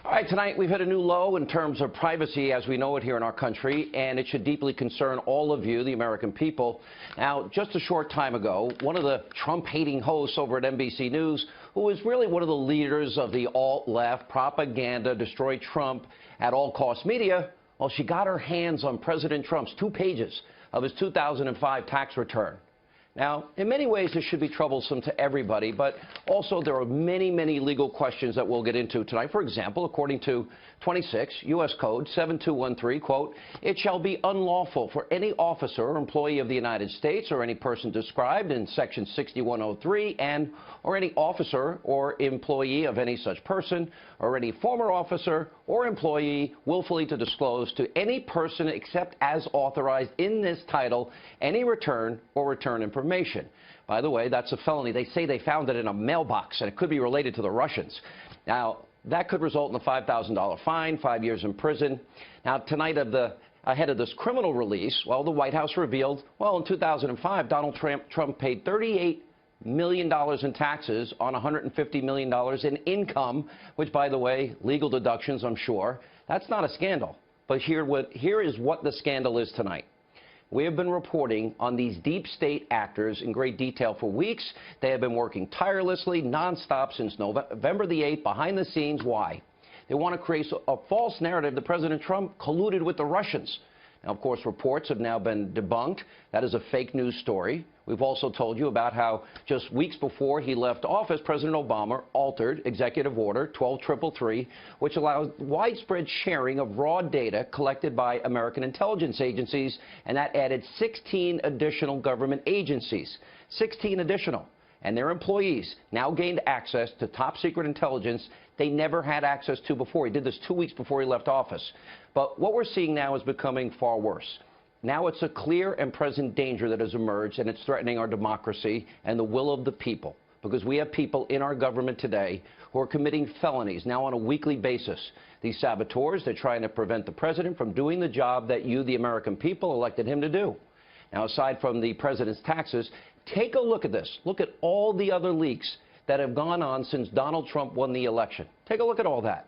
All right, tonight we've hit a new low in terms of privacy as we know it here in our country, and it should deeply concern all of you, the American people. Now, just a short time ago, one of the Trump-hating hosts over at NBC News, who is really one of the leaders of the alt-left propaganda, destroy Trump at all costs media, well, she got her hands on President Trump's 2 pages of his 2005 tax return. Now, in many ways, this should be troublesome to everybody, but also there are many, many legal questions that we'll get into tonight. For example, according to 26 U.S. Code 7213, quote, it shall be unlawful for any officer or employee of the United States or any person described in Section 6103 and or any officer or employee of any such person or any former officer or employee willfully to disclose to any person except as authorized in this title any return or return information. By the way, that's a felony. They say they found it in a mailbox, and it could be related to the Russians. Now, that could result in a $5,000 fine, 5 years in prison. Now, tonight, ahead of this criminal release, well, the White House revealed, well, in 2005, Donald Trump paid $38 million in taxes on $150 million in income, which, by the way, legal deductions, I'm sure. That's not a scandal. But here is what the scandal is tonight. We have been reporting on these deep state actors in great detail for weeks. They have been working tirelessly, nonstop since November the 8th, behind the scenes. Why? They want to create a false narrative that President Trump colluded with the Russians. Now, of course, reports have now been debunked. That is a fake news story. We've also told you about how just weeks before he left office, President Obama altered Executive Order 12333, which allows widespread sharing of raw data collected by American intelligence agencies, and that added 16 additional government agencies. 16 additional. And their employees now gained access to top secret intelligence they never had access to before. He did this 2 weeks before he left office. But what we're seeing now is becoming far worse. Now it's a clear and present danger that has emerged, and it's threatening our democracy and the will of the people, because we have people in our government today who are committing felonies now on a weekly basis. These saboteurs, they're trying to prevent the president from doing the job that you, the American people, elected him to do. Now, aside from the president's taxes, take a look at this. Look at all the other leaks that have gone on since Donald Trump won the election. Take a look at all that.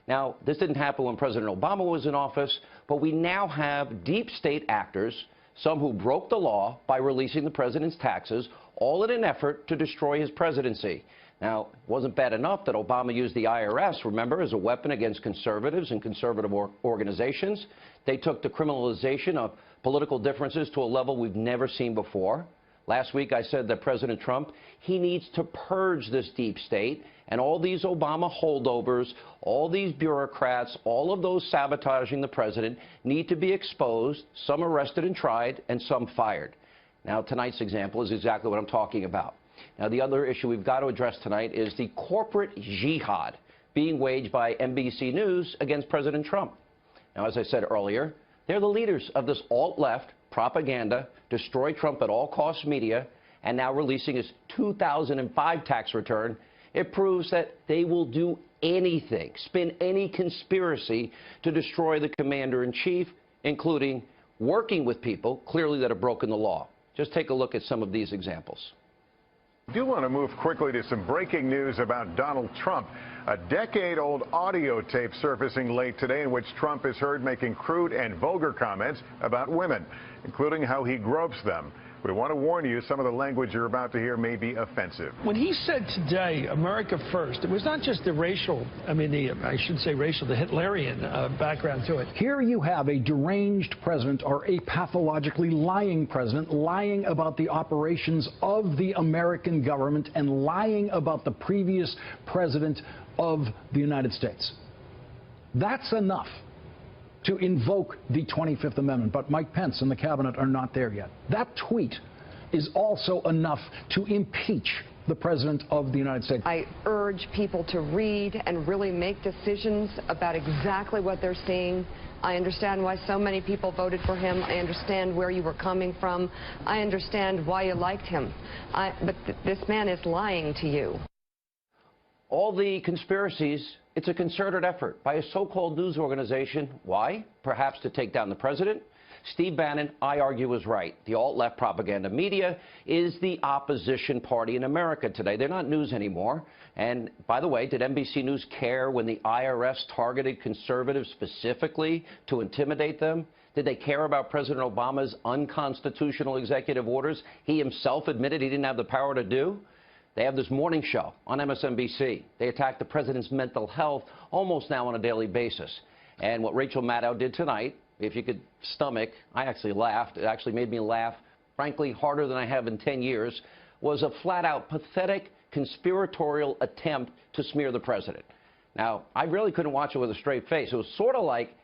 Now, this didn't happen when President Obama was in office, but we now have deep state actors, some who broke the law by releasing the president's taxes, all in an effort to destroy his presidency. Now, it wasn't bad enough that Obama used the IRS, remember, as a weapon against conservatives and conservative organizations. They took the criminalization of political differences to a level we've never seen before. Last week, I said that President Trump, he needs to purge this deep state, and all these Obama holdovers, all these bureaucrats, all of those sabotaging the president need to be exposed, some arrested and tried, and some fired. Now, tonight's example is exactly what I'm talking about. Now, the other issue we've got to address tonight is the corporate jihad being waged by NBC News against President Trump. Now, as I said earlier, they're the leaders of this alt-left propaganda, destroy Trump at all costs media, and now releasing his 2005 tax return. It proves that they will do anything, spin any conspiracy to destroy the commander-in-chief, including working with people clearly that have broken the law. Just take a look at some of these examples. I do want to move quickly to some breaking news about Donald Trump. A decade-old audio tape surfacing late today in which Trump is heard making crude and vulgar comments about women, including how he gropes them. We want to warn you, some of the language you're about to hear may be offensive. When he said today, America first, it was not just the racial, I should say racial, the Hitlerian background to it. Here you have a deranged president, or a pathologically lying president, lying about the operations of the American government and lying about the previous president of the United States. That's enough to invoke the 25th Amendment, but Mike Pence and the cabinet are not there yet. That tweet is also enough to impeach the President of the United States. I urge people to read and really make decisions about exactly what they're seeing. I understand why so many people voted for him. I understand where you were coming from. I understand why you liked him. But this man is lying to you. All the conspiracies, it's a concerted effort by a so-called news organization. Why? Perhaps to take down the president, Steve Bannon, I argue, was right. The alt-left propaganda media is the opposition party in America today. They're not news anymore. And by the way, did NBC News care when the IRS targeted conservatives specifically to intimidate them? Did they care about President Obama's unconstitutional executive orders he himself admitted he didn't have the power to do? They have this morning show on MSNBC. They attack the president's mental health almost now on a daily basis. And what Rachel Maddow did tonight, if you could stomach, I actually laughed. It actually made me laugh, frankly, harder than I have in 10 years, was a flat-out pathetic conspiratorial attempt to smear the president. Now, I really couldn't watch it with a straight face. It was sort of like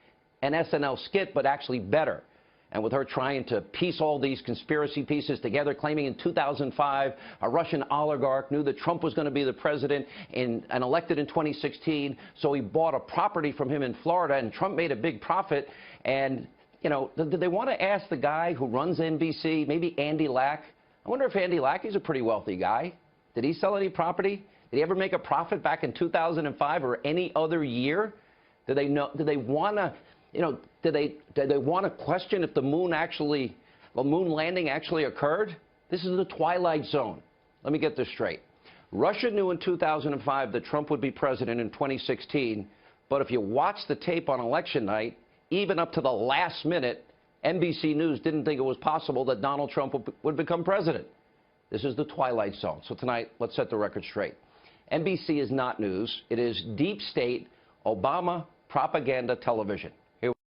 an SNL skit, but actually better. And with her trying to piece all these conspiracy pieces together, claiming in 2005 a Russian oligarch knew that Trump was going to be the president and elected in 2016, so he bought a property from him in Florida, and Trump made a big profit. And, you know, did they want to ask the guy who runs NBC, maybe Andy Lack? I wonder if Andy Lack is a pretty wealthy guy. Did he sell any property? Did he ever make a profit back in 2005 or any other year? Did they know? Did they want to? You know, did they want to question if the moon landing actually occurred? This is the twilight zone. Let me get this straight. Russia knew in 2005 that Trump would be president in 2016, but if you watch the tape on election night, even up to the last minute, NBC News didn't think it was possible that Donald Trump would become president. This is the twilight zone. So tonight, let's set the record straight. NBC is not news. It is deep state Obama propaganda television.